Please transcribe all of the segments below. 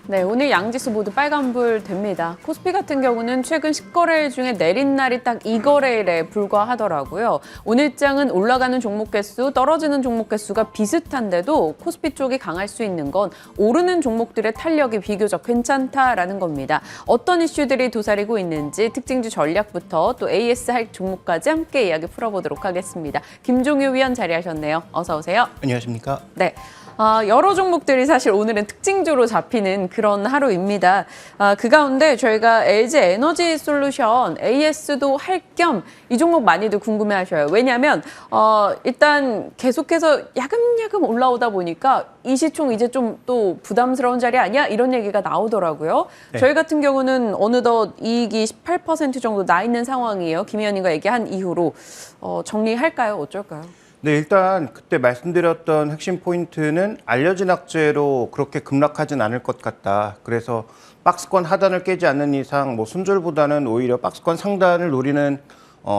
네, 오늘 양지수 모두 빨간불 됩니다. 코스피 같은 경우는 최근 10거래일 중에 내린 날이 딱 2거래일에 불과하더라고요. 오늘장은 올라가는 종목 개수, 떨어지는 종목 개수가 비슷한데도 코스피 쪽이 강할 수 있는 건 오르는 종목들의 탄력이 비교적 괜찮다라는 겁니다. 어떤 이슈들이 도사리고 있는지 특징주 전략부터 또 AS 할 종목까지 함께 이야기 풀어보도록 하겠습니다. 김종유 위원 자리하셨네요. 어서 오세요. 안녕하십니까? 네. 여러 종목들이 사실 오늘은 특징주로 잡히는 그런 하루입니다. 그 가운데 저희가 LG 에너지 솔루션 AS도 할 겸 이 종목 많이들 궁금해하셔요. 왜냐하면 일단 계속해서 야금야금 올라오다 보니까 이 시총 이제 좀 또 부담스러운 자리 아니야? 이런 얘기가 나오더라고요. 네. 저희 같은 경우는 어느덧 이익이 18% 정도 나 있는 상황이에요. 김 의원님과 얘기한 이후로 정리할까요? 어쩔까요? 네, 일단 그때 말씀드렸던 핵심 포인트는 알려진 악재로 그렇게 급락하진 않을 것 같다. 그래서 박스권 하단을 깨지 않는 이상 뭐 손절보다는 오히려 박스권 상단을 노리는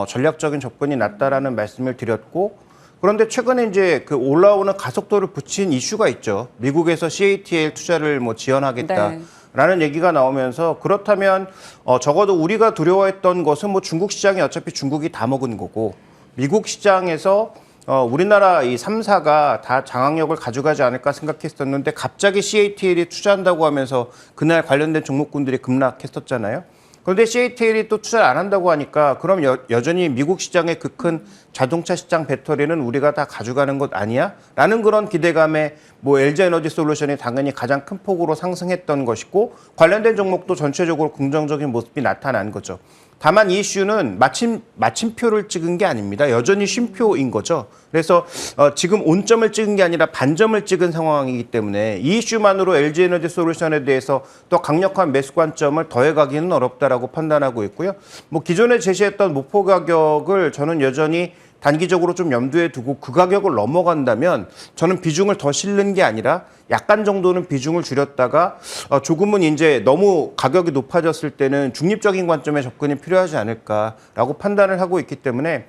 전략적인 접근이 낫다라는 말씀을 드렸고, 그런데 최근에 이제 그 올라오는 가속도를 붙인 이슈가 있죠. 미국에서 CATL 투자를 뭐 지원하겠다. 네. 라는 얘기가 나오면서, 그렇다면 적어도 우리가 두려워했던 것은 뭐 중국 시장이 어차피 중국이 다 먹은 거고, 미국 시장에서 우리나라 이 3사가 다 장악력을 가져가지 않을까 생각했었는데 갑자기 CATL이 투자한다고 하면서 그날 관련된 종목군들이 급락했었잖아요. 그런데 CATL이 또 투자를 안 한다고 하니까 그럼 여전히 미국 시장의 그 큰 자동차 시장 배터리는 우리가 다 가져가는 것 아니야? 라는 그런 기대감에 뭐 LG 에너지 솔루션이 당연히 가장 큰 폭으로 상승했던 것이고, 관련된 종목도 전체적으로 긍정적인 모습이 나타난 거죠. 다만 이 이슈는 마침표를 찍은 게 아닙니다. 여전히 쉼표인 거죠. 그래서 지금 온점을 찍은 게 아니라 반점을 찍은 상황이기 때문에 이 이슈만으로 LG 에너지 솔루션에 대해서 또 강력한 매수 관점을 더해가기는 어렵다라고 판단하고 있고요. 뭐 기존에 제시했던 목표 가격을 저는 여전히 단기적으로 좀 염두에 두고 그 가격을 넘어간다면 저는 비중을 더 실는 게 아니라 약간 정도는 비중을 줄였다가 조금은 이제 너무 가격이 높아졌을 때는 중립적인 관점의 접근이 필요하지 않을까라고 판단을 하고 있기 때문에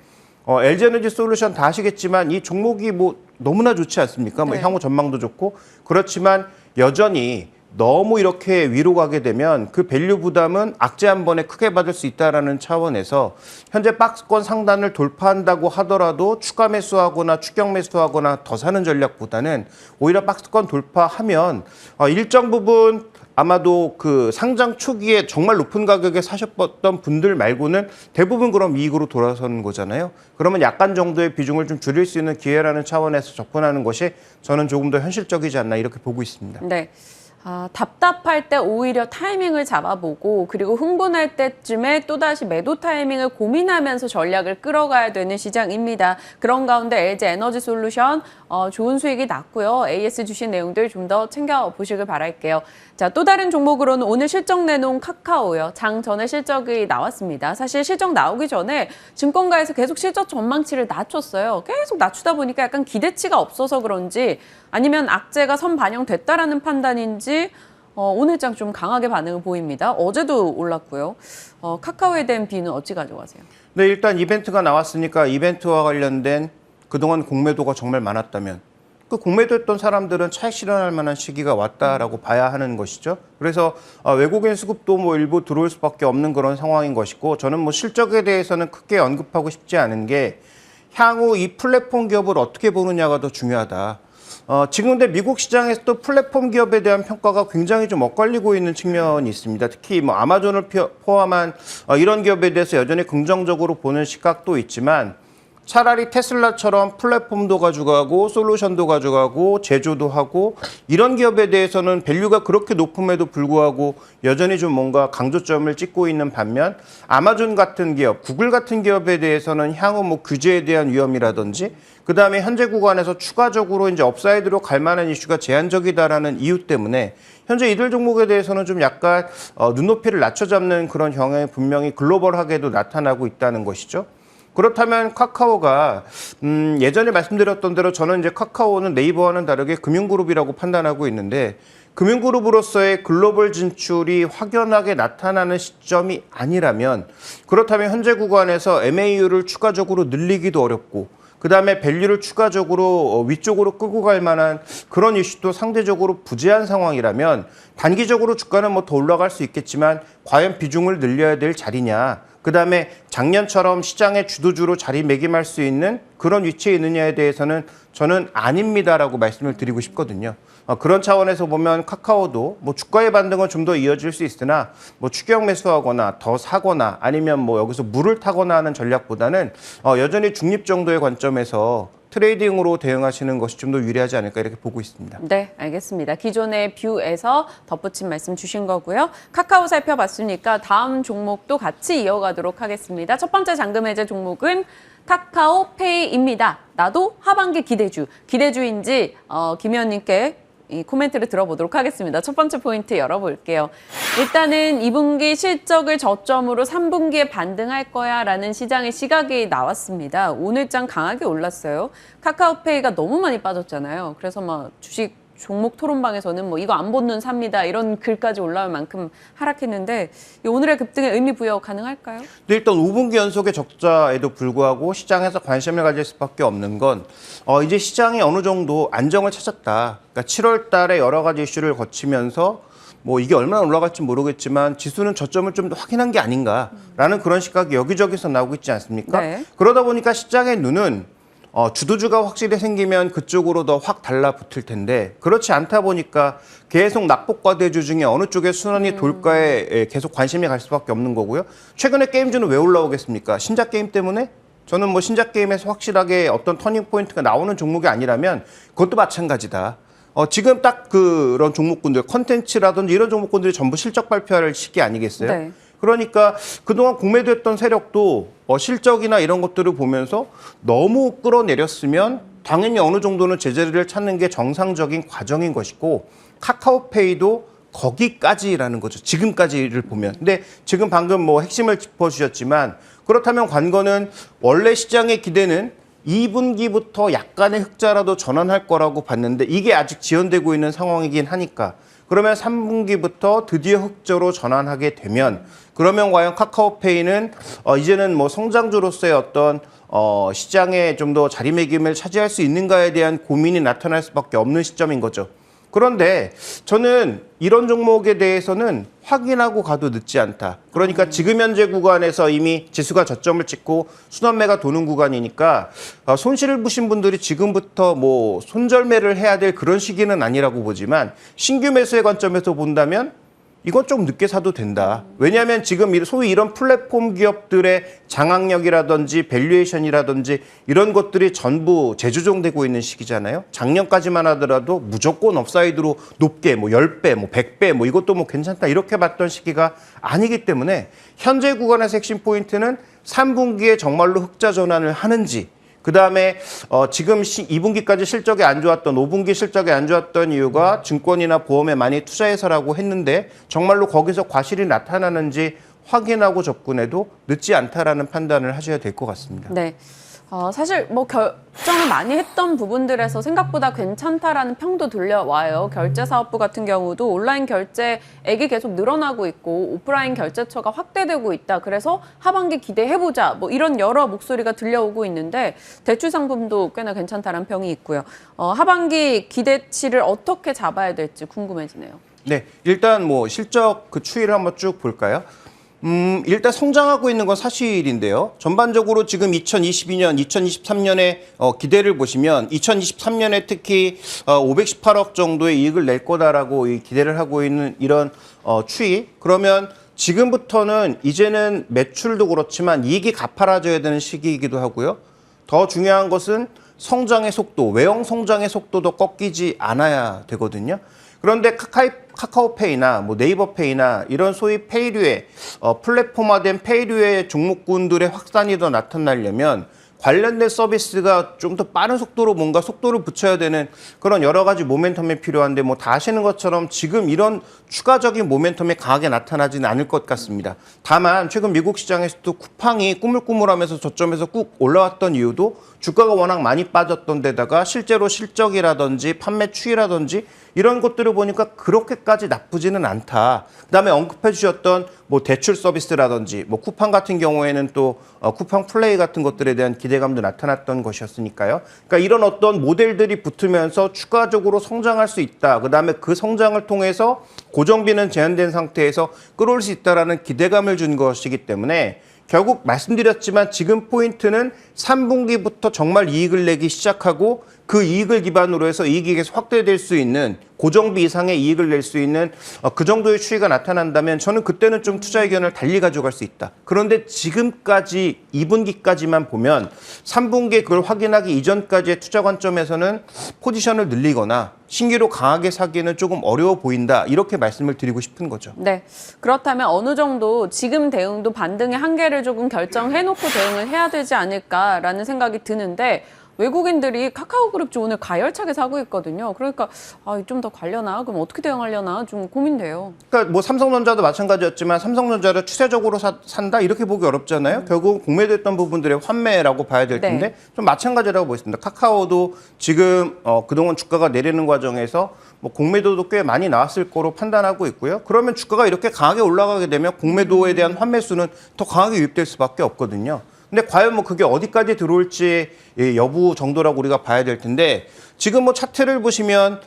LG 에너지 솔루션 다 아시겠지만 이 종목이 뭐 너무나 좋지 않습니까? 뭐 네. 향후 전망도 좋고, 그렇지만 여전히 너무 이렇게 위로 가게 되면 그 밸류 부담은 악재 한 번에 크게 받을 수 있다는 차원에서 현재 박스권 상단을 돌파한다고 하더라도 추가 매수하거나 추격 매수하거나 더 사는 전략보다는 오히려 박스권 돌파하면 일정 부분 아마도 그 상장 초기에 정말 높은 가격에 사셨던 분들 말고는 대부분 그럼 이익으로 돌아서는 거잖아요. 그러면 약간 정도의 비중을 좀 줄일 수 있는 기회라는 차원에서 접근하는 것이 저는 조금 더 현실적이지 않나 이렇게 보고 있습니다. 네. 답답할 때 오히려 타이밍을 잡아보고 그리고 흥분할 때쯤에 또다시 매도 타이밍을 고민하면서 전략을 끌어가야 되는 시장입니다. 그런 가운데 LG 에너지 솔루션 좋은 수익이 났고요. AS 주신 내용들 좀 더 챙겨보시길 바랄게요. 자, 또 다른 종목으로는 오늘 실적 내놓은 카카오요. 장 전에 실적이 나왔습니다. 사실 실적 나오기 전에 증권가에서 계속 실적 전망치를 낮췄어요. 계속 낮추다 보니까 약간 기대치가 없어서 그런지 아니면 악재가 선 반영됐다라는 판단인지 오늘장 좀 강하게 반응을 보입니다. 어제도 올랐고요. 카카오에 대한 비는 어찌 가져가세요? 네, 일단 이벤트가 나왔으니까 이벤트와 관련된 그동안 공매도가 정말 많았다면 그 공매도했던 사람들은 차익 실현할 만한 시기가 왔다라고 봐야 하는 것이죠. 그래서 외국인 수급도 뭐 일부 들어올 수밖에 없는 그런 상황인 것이고, 저는 뭐 실적에 대해서는 크게 언급하고 싶지 않은 게 향후 이 플랫폼 기업을 어떻게 보느냐가 더 중요하다. 지금 근데 미국 시장에서도 플랫폼 기업에 대한 평가가 굉장히 좀 엇갈리고 있는 측면이 있습니다. 특히 뭐 아마존을 포함한 이런 기업에 대해서 여전히 긍정적으로 보는 시각도 있지만, 차라리 테슬라처럼 플랫폼도 가져가고 솔루션도 가져가고 제조도 하고 이런 기업에 대해서는 밸류가 그렇게 높음에도 불구하고 여전히 좀 뭔가 강조점을 찍고 있는 반면, 아마존 같은 기업, 구글 같은 기업에 대해서는 향후 뭐 규제에 대한 위험이라든지 그다음에 현재 구간에서 추가적으로 이제 업사이드로 갈 만한 이슈가 제한적이다라는 이유 때문에 현재 이들 종목에 대해서는 좀 약간 눈높이를 낮춰잡는 그런 경향이 분명히 글로벌하게도 나타나고 있다는 것이죠. 그렇다면 카카오가 예전에 말씀드렸던 대로 저는 이제 카카오는 네이버와는 다르게 금융그룹이라고 판단하고 있는데, 금융그룹으로서의 글로벌 진출이 확연하게 나타나는 시점이 아니라면 그렇다면 현재 구간에서 MAU를 추가적으로 늘리기도 어렵고 그다음에 밸류를 추가적으로 위쪽으로 끌고 갈 만한 그런 이슈도 상대적으로 부재한 상황이라면 단기적으로 주가는 뭐 더 올라갈 수 있겠지만 과연 비중을 늘려야 될 자리냐 그다음에 작년처럼 시장의 주도주로 자리매김할 수 있는 그런 위치에 있느냐에 대해서는 저는 아닙니다라고 말씀을 드리고 싶거든요. 그런 차원에서 보면 카카오도 뭐 주가의 반등은 좀 더 이어질 수 있으나 뭐 추격 매수하거나 더 사거나 아니면 뭐 여기서 물을 타거나 하는 전략보다는 여전히 중립 정도의 관점에서 트레이딩으로 대응하시는 것이 좀 더 유리하지 않을까 이렇게 보고 있습니다. 네, 알겠습니다. 기존의 뷰에서 덧붙인 말씀 주신 거고요. 카카오 살펴봤으니까 다음 종목도 같이 이어가도록 하겠습니다. 첫 번째 잔금 해제 종목은 카카오페이입니다. 나도 하반기 기대주인지 김 의원님께 이 코멘트를 들어보도록 하겠습니다. 첫 번째 포인트 열어볼게요. 일단은 2분기 실적을 저점으로 3분기에 반등할 거야 라는 시장의 시각이 나왔습니다. 오늘장 강하게 올랐어요. 카카오페이가 너무 많이 빠졌잖아요. 그래서 막 주식 종목 토론방에서는 뭐 이거 안 본눈 삽니다. 이런 글까지 올라올 만큼 하락했는데 이 오늘의 급등에 의미 부여 가능할까요? 근데 일단 5분기 연속의 적자에도 불구하고 시장에서 관심을 가질 수밖에 없는 건 이제 시장이 어느 정도 안정을 찾았다. 그러니까 7월 달에 여러 가지 이슈를 거치면서 뭐 이게 얼마나 올라갈지 모르겠지만 지수는 저점을 좀 더 확인한 게 아닌가라는 그런 시각이 여기저기서 나오고 있지 않습니까? 네. 그러다 보니까 시장의 눈은 주도주가 확실히 생기면 그쪽으로 더 확 달라붙을 텐데 그렇지 않다 보니까 계속 낙폭과대주 중에 어느 쪽에 순환이 돌까에 계속 관심이 갈 수밖에 없는 거고요. 최근에 게임주는 왜 올라오겠습니까? 신작 게임 때문에? 저는 뭐 신작 게임에서 확실하게 어떤 터닝 포인트가 나오는 종목이 아니라면 그것도 마찬가지다. 지금 딱 그런 종목군들, 컨텐츠라든지 이런 종목군들이 전부 실적 발표할 시기 아니겠어요? 네. 그러니까 그동안 공매도했던 세력도 실적이나 이런 것들을 보면서 너무 끌어내렸으면 당연히 어느 정도는 제자리를 찾는 게 정상적인 과정인 것이고 카카오페이도 거기까지라는 거죠. 지금까지를 보면. 근데 지금 방금 뭐 핵심을 짚어주셨지만 그렇다면 관건은 원래 시장의 기대는 2분기부터 약간의 흑자라도 전환할 거라고 봤는데 이게 아직 지연되고 있는 상황이긴 하니까 그러면 3분기부터 드디어 흑자로 전환하게 되면 그러면 과연 카카오페이는 이제는 뭐 성장주로서의 어떤 시장에 좀 더 자리매김을 차지할 수 있는가에 대한 고민이 나타날 수밖에 없는 시점인 거죠. 그런데 저는 이런 종목에 대해서는 확인하고 가도 늦지 않다. 그러니까 지금 현재 구간에서 이미 지수가 저점을 찍고 순환매가 도는 구간이니까 손실을 보신 분들이 지금부터 뭐 손절매를 해야 될 그런 시기는 아니라고 보지만 신규 매수의 관점에서 본다면 이건 좀 늦게 사도 된다. 왜냐하면 지금 소위 이런 플랫폼 기업들의 장악력이라든지 밸류에이션이라든지 이런 것들이 전부 재조정되고 있는 시기잖아요. 작년까지만 하더라도 무조건 업사이드로 높게 뭐 10배, 뭐 100배 뭐 이것도 뭐 괜찮다 이렇게 봤던 시기가 아니기 때문에 현재 구간에서 핵심 포인트는 3분기에 정말로 흑자 전환을 하는지 그다음에 지금 2분기까지 실적이 안 좋았던 5분기 실적이 안 좋았던 이유가 증권이나 보험에 많이 투자해서라고 했는데 정말로 거기서 과실이 나타나는지 확인하고 접근해도 늦지 않다라는 판단을 하셔야 될 것 같습니다. 네. 사실 뭐 결정을 많이 했던 부분들에서 생각보다 괜찮다라는 평도 들려와요. 결제사업부 같은 경우도 온라인 결제액이 계속 늘어나고 있고 오프라인 결제처가 확대되고 있다. 그래서 하반기 기대해보자. 뭐 이런 여러 목소리가 들려오고 있는데 대출 상품도 꽤나 괜찮다라는 평이 있고요. 하반기 기대치를 어떻게 잡아야 될지 궁금해지네요. 네, 일단 뭐 실적 그 추이를 한번 쭉 볼까요? 일단 성장하고 있는 건 사실인데요. 전반적으로 지금 2022년, 2023년에 기대를 보시면 2023년에 특히 518억 정도의 이익을 낼 거다라고 기대를 하고 있는 이런 추이. 그러면 지금부터는 이제는 매출도 그렇지만 이익이 가파라져야 되는 시기이기도 하고요. 더 중요한 것은 성장의 속도, 외형 성장의 속도도 꺾이지 않아야 되거든요. 그런데 카카오페이나 뭐 네이버페이나 이런 소위 페이류의 플랫폼화된 페이류의 종목군들의 확산이 더 나타나려면 관련된 서비스가 좀 더 빠른 속도로 뭔가 속도를 붙여야 되는 그런 여러 가지 모멘텀이 필요한데 뭐 다 아시는 것처럼 지금 이런 추가적인 모멘텀이 강하게 나타나지는 않을 것 같습니다. 다만 최근 미국 시장에서도 쿠팡이 꾸물꾸물하면서 저점에서 꾹 올라왔던 이유도 주가가 워낙 많이 빠졌던 데다가 실제로 실적이라든지 판매 추이라든지 이런 것들을 보니까 그렇게까지 나쁘지는 않다. 그다음에 언급해 주셨던 뭐 대출 서비스라든지 뭐 쿠팡 같은 경우에는 또 쿠팡 플레이 같은 것들에 대한 기대감도 나타났던 것이었으니까요. 그러니까 이런 어떤 모델들이 붙으면서 추가적으로 성장할 수 있다. 그다음에 그 성장을 통해서 고정비는 제한된 상태에서 끌어올 수 있다라는 기대감을 준 것이기 때문에 결국 말씀드렸지만 지금 포인트는 3분기부터 정말 이익을 내기 시작하고 그 이익을 기반으로 해서 이익이 계속 확대될 수 있는 고정비 이상의 이익을 낼 수 있는 그 정도의 추이가 나타난다면 저는 그때는 좀 투자 의견을 달리 가져갈 수 있다. 그런데 지금까지 2분기까지만 보면 3분기에 그걸 확인하기 이전까지의 투자 관점에서는 포지션을 늘리거나 신규로 강하게 사기에는 조금 어려워 보인다. 이렇게 말씀을 드리고 싶은 거죠. 네. 그렇다면 어느 정도 지금 대응도 반등의 한계를 조금 결정해놓고 대응을 해야 되지 않을까라는 생각이 드는데 외국인들이 카카오그룹 오늘 가열차게 사고 있거든요. 그러니까 좀 더 갈려나? 그럼 어떻게 대응하려나? 좀 고민돼요. 그러니까 뭐 삼성전자도 마찬가지였지만 삼성전자를 추세적으로 산다 이렇게 보기 어렵잖아요. 결국 공매됐던 부분들의 환매라고 봐야 될 텐데 네. 좀 마찬가지라고 보겠습니다. 카카오도 지금 그동안 주가가 내리는 과정에서 뭐 공매도도 꽤 많이 나왔을 거로 판단하고 있고요. 그러면 주가가 이렇게 강하게 올라가게 되면 공매도에 대한 환매수는 더 강하게 유입될 수밖에 없거든요. 근데 과연 뭐 그게 어디까지 들어올지 여부 정도라고 우리가 봐야 될 텐데 지금 뭐 차트를 보시면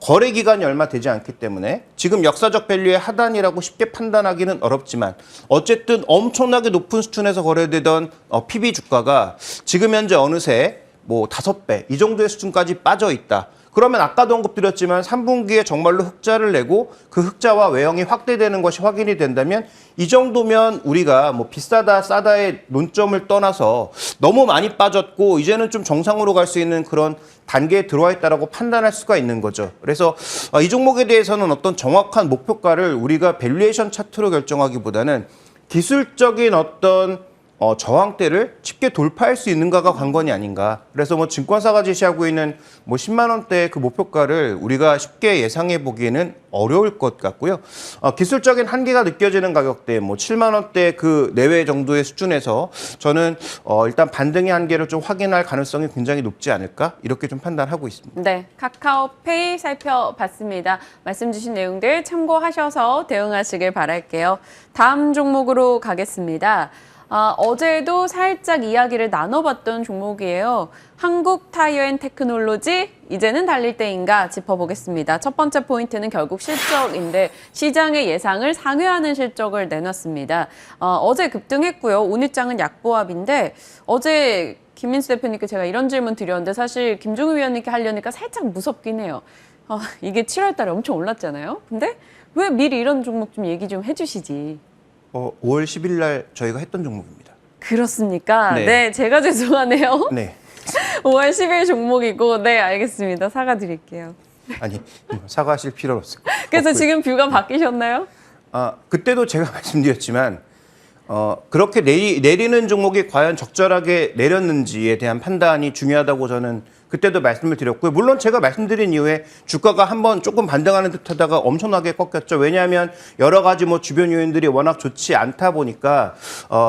거래 기간이 얼마 되지 않기 때문에 지금 역사적 밸류의 하단이라고 쉽게 판단하기는 어렵지만 어쨌든 엄청나게 높은 수준에서 거래되던 PB 주가가 지금 현재 어느새 뭐 5배 이 정도의 수준까지 빠져 있다. 그러면 아까도 언급드렸지만 3분기에 정말로 흑자를 내고 그 흑자와 외형이 확대되는 것이 확인이 된다면 이 정도면 우리가 뭐 비싸다 싸다의 논점을 떠나서 너무 많이 빠졌고 이제는 좀 정상으로 갈 수 있는 그런 단계에 들어와 있다라고 판단할 수가 있는 거죠. 그래서 이 종목에 대해서는 어떤 정확한 목표가를 우리가 밸류에이션 차트로 결정하기보다는 기술적인 어떤 저항대를 쉽게 돌파할 수 있는가가 관건이 아닌가. 그래서 뭐 증권사가 제시하고 있는 뭐 10만 원대의 그 목표가를 우리가 쉽게 예상해 보기에는 어려울 것 같고요. 기술적인 한계가 느껴지는 가격대 뭐 7만 원대 그 내외 정도의 수준에서 저는 일단 반등의 한계를 좀 확인할 가능성이 굉장히 높지 않을까 이렇게 좀 판단하고 있습니다. 네, 카카오페이 살펴봤습니다. 말씀 주신 내용들 참고하셔서 대응하시길 바랄게요. 다음 종목으로 가겠습니다. 어제도 살짝 이야기를 나눠봤던 종목이에요. 한국타이어앤테크놀로지 이제는 달릴 때인가 짚어보겠습니다. 첫 번째 포인트는 결국 실적인데 시장의 예상을 상회하는 실적을 내놨습니다. 어제 급등했고요. 오늘장은 약보합인데 어제 김민수 대표님께 제가 이런 질문 드렸는데 사실 김종우 위원님께 하려니까 살짝 무섭긴 해요. 이게 7월 달에 엄청 올랐잖아요. 근데 왜 미리 이런 종목 좀 얘기 좀 해주시지. 5월 10일 날 저희가 했던 종목입니다. 그렇습니까? 네. 네, 제가 죄송하네요. 네. 5월 10일 종목이고, 네, 알겠습니다. 사과드릴게요. 아니, 사과하실 필요 없을 것 같고요. 그래서 지금 뷰가 바뀌셨나요? 그때도 제가 말씀드렸지만 그렇게 내리는 종목이 과연 적절하게 내렸는지에 대한 판단이 중요하다고 저는 그때도 말씀을 드렸고요. 물론 제가 말씀드린 이후에 주가가 한번 조금 반등하는 듯하다가 엄청나게 꺾였죠. 왜냐하면 여러 가지 뭐 주변 요인들이 워낙 좋지 않다 보니까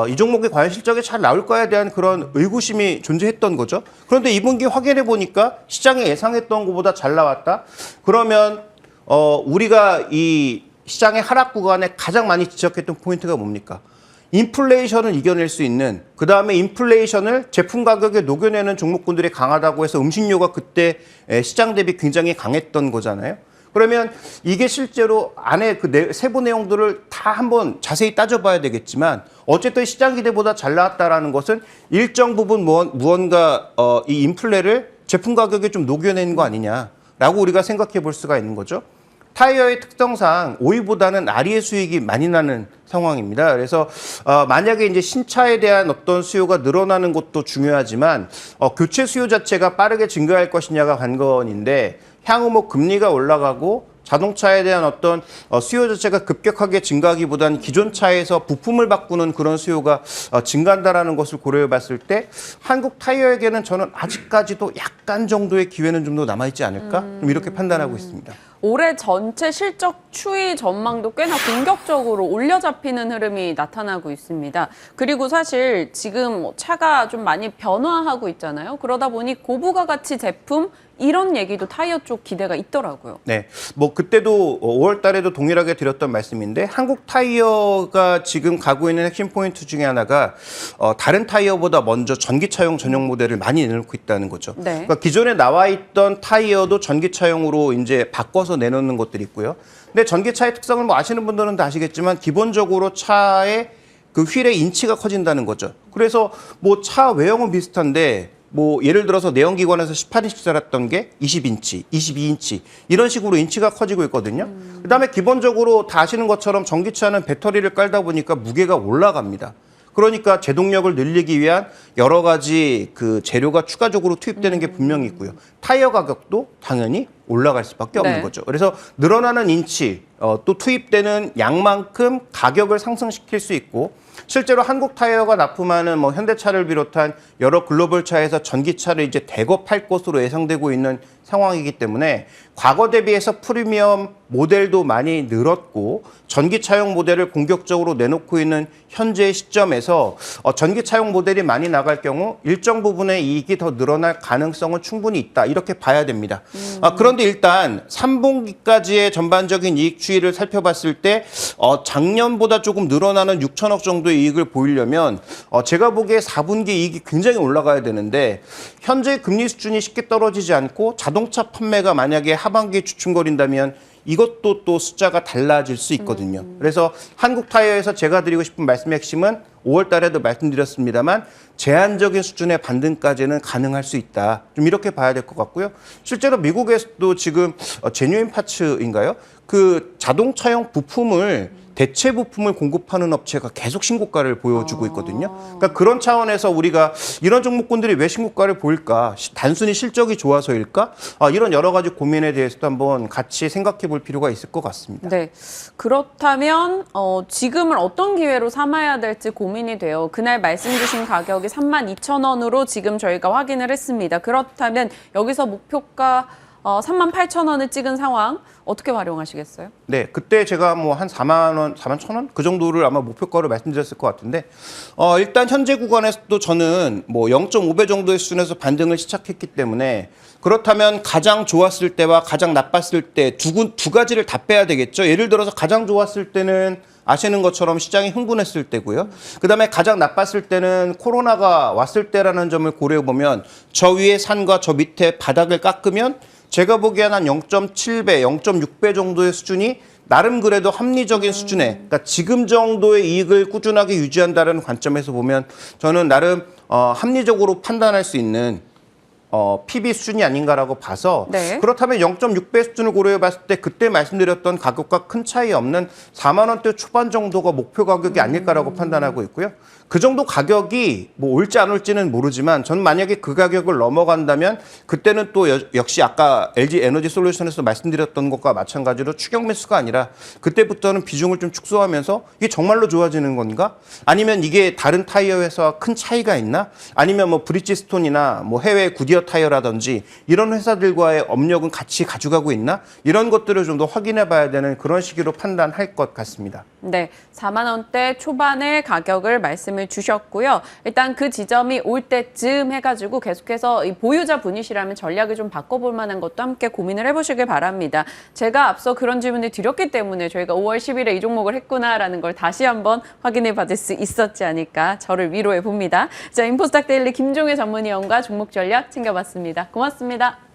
이 종목이 과연 실적이 잘 나올 거에 대한 그런 의구심이 존재했던 거죠. 그런데 2분기 확인해 보니까 시장이 예상했던 것보다 잘 나왔다. 그러면 우리가 이 시장의 하락 구간에 가장 많이 지적했던 포인트가 뭡니까? 인플레이션을 이겨낼 수 있는, 그 다음에 인플레이션을 제품 가격에 녹여내는 종목군들이 강하다고 해서 음식료가 그때 시장 대비 굉장히 강했던 거잖아요. 그러면 이게 실제로 안에 그 세부 내용들을 다 한번 자세히 따져봐야 되겠지만 어쨌든 시장 기대보다 잘 나왔다라는 것은 일정 부분 무언가 이 인플레를 제품 가격에 좀 녹여내는 거 아니냐라고 우리가 생각해 볼 수가 있는 거죠. 타이어의 특성상 OE보다는 RE의 수익이 많이 나는 상황입니다. 그래서 만약에 이제 신차에 대한 어떤 수요가 늘어나는 것도 중요하지만 교체 수요 자체가 빠르게 증가할 것이냐가 관건인데 향후 뭐 금리가 올라가고 자동차에 대한 어떤 수요 자체가 급격하게 증가하기보다는 기존 차에서 부품을 바꾸는 그런 수요가 증가한다라는 것을 고려해 봤을 때 한국 타이어에게는 저는 아직까지도 약간 정도의 기회는 좀 더 남아있지 않을까? 좀 이렇게 판단하고 있습니다. 올해 전체 실적 추이 전망도 꽤나 공격적으로 올려잡히는 흐름이 나타나고 있습니다. 그리고 사실 지금 차가 좀 많이 변화하고 있잖아요. 그러다 보니 고부가 가치 제품 이런 얘기도 타이어 쪽 기대가 있더라고요. 네, 뭐 그때도 5월 달에도 동일하게 드렸던 말씀인데 한국 타이어가 지금 가고 있는 핵심 포인트 중에 하나가 다른 타이어보다 먼저 전기차용 전용 모델을 많이 내놓고 있다는 거죠. 네. 그러니까 기존에 나와 있던 타이어도 전기차용으로 이제 바꿔서 내놓는 것들이 있고요. 근데 전기차의 특성을 뭐 아시는 분들은 다 아시겠지만 기본적으로 차의 그 휠의 인치가 커진다는 거죠. 그래서 뭐 차 외형은 비슷한데 뭐 예를 들어서 내연기관에서 18인치 자랐던 게 20인치, 22인치 이런 식으로 인치가 커지고 있거든요. 그다음에 기본적으로 다 아시는 것처럼 전기차는 배터리를 깔다 보니까 무게가 올라갑니다. 그러니까 제동력을 늘리기 위한 여러 가지 그 재료가 추가적으로 투입되는 게 분명히 있고요. 타이어 가격도 당연히 올라갈 수밖에 없는 네. 거죠. 그래서 늘어나는 인치, 또 투입되는 양만큼 가격을 상승시킬 수 있고 실제로 한국 타이어가 납품하는 뭐 현대차를 비롯한 여러 글로벌 차에서 전기차를 이제 대거 팔 것으로 예상되고 있는 상황이기 때문에 과거 대비해서 프리미엄 모델도 많이 늘었고 전기차용 모델을 공격적으로 내놓고 있는 현재 시점에서 전기차용 모델이 많이 나갈 경우 일정 부분의 이익이 더 늘어날 가능성은 충분히 있다. 이렇게 봐야 됩니다. 그런데 일단 3분기까지의 전반적인 이익 추이를 살펴봤을 때 작년보다 조금 늘어나는 6천억 정도의 이익을 보이려면 제가 보기에 4분기 이익이 굉장히 올라가야 되는데 현재 금리 수준이 쉽게 떨어지지 않고 자동차 판매가 만약에 하반기에 주춤거린다면 이것도 또 숫자가 달라질 수 있거든요. 그래서 한국 타이어에서 제가 드리고 싶은 말씀의 핵심은 5월 달에도 말씀드렸습니다만 제한적인 수준의 반등까지는 가능할 수 있다. 좀 이렇게 봐야 될 것 같고요. 실제로 미국에서도 지금 제뉴인 파츠인가요? 그 자동차용 부품을 대체 부품을 공급하는 업체가 계속 신고가를 보여주고 있거든요. 그러니까 그런 차원에서 우리가 이런 종목군들이 왜 신고가를 보일까? 단순히 실적이 좋아서일까? 이런 여러 가지 고민에 대해서도 한번 같이 생각해 볼 필요가 있을 것 같습니다. 네. 그렇다면 지금을 어떤 기회로 삼아야 될지 고민이 돼요. 그날 말씀 주신 가격이 32,000원으로 지금 저희가 확인을 했습니다. 그렇다면 여기서 목표가 38,000원을 찍은 상황 어떻게 활용하시겠어요? 네, 그때 제가 뭐 한 4만 원, 4만 1,000원 그 정도를 아마 목표가로 말씀드렸을 것 같은데 일단 현재 구간에서도 저는 뭐 0.5배 정도의 수준에서 반등을 시작했기 때문에 그렇다면 가장 좋았을 때와 가장 나빴을 때 두 가지를 다 빼야 되겠죠. 예를 들어서 가장 좋았을 때는 아시는 것처럼 시장이 흥분했을 때고요. 그다음에 가장 나빴을 때는 코로나가 왔을 때라는 점을 고려해 보면 저 위에 산과 저 밑에 바닥을 깎으면 제가 보기에는 한 0.7배, 0.6배 정도의 수준이 나름 그래도 합리적인 수준에 그러니까 지금 정도의 이익을 꾸준하게 유지한다는 관점에서 보면 저는 나름 합리적으로 판단할 수 있는 PB 수준이 아닌가라고 봐서 네. 그렇다면 0.6배 수준을 고려해 봤을 때 그때 말씀드렸던 가격과 큰 차이 없는 4만 원대 초반 정도가 목표 가격이 아닐까라고 판단하고 있고요. 그 정도 가격이 뭐 올지 안 올지는 모르지만 저는 만약에 그 가격을 넘어간다면 그때는 또 역시 아까 LG 에너지 솔루션에서 말씀드렸던 것과 마찬가지로 추격 매수가 아니라 그때부터는 비중을 좀 축소하면서 이게 정말로 좋아지는 건가? 아니면 이게 다른 타이어 회사와 큰 차이가 있나? 아니면 뭐 브리지스톤이나 뭐 해외 구디어 타이어라든지 이런 회사들과의 업력은 같이 가져가고 있나? 이런 것들을 좀 더 확인해 봐야 되는 그런 시기로 판단할 것 같습니다. 네, 4만 원대 초반의 가격을 말씀을 주셨고요. 일단 그 지점이 올 때쯤 해가지고 계속해서 이 보유자 분이시라면 전략을 좀 바꿔볼 만한 것도 함께 고민을 해보시길 바랍니다. 제가 앞서 그런 질문을 드렸기 때문에 저희가 5월 10일에 이 종목을 했구나라는 걸 다시 한번 확인해 받을 수 있었지 않을까 저를 위로해 봅니다. 자, 인포스탁 데일리 김종혜 전문위원과 종목 전략 챙겨봤습니다. 고맙습니다.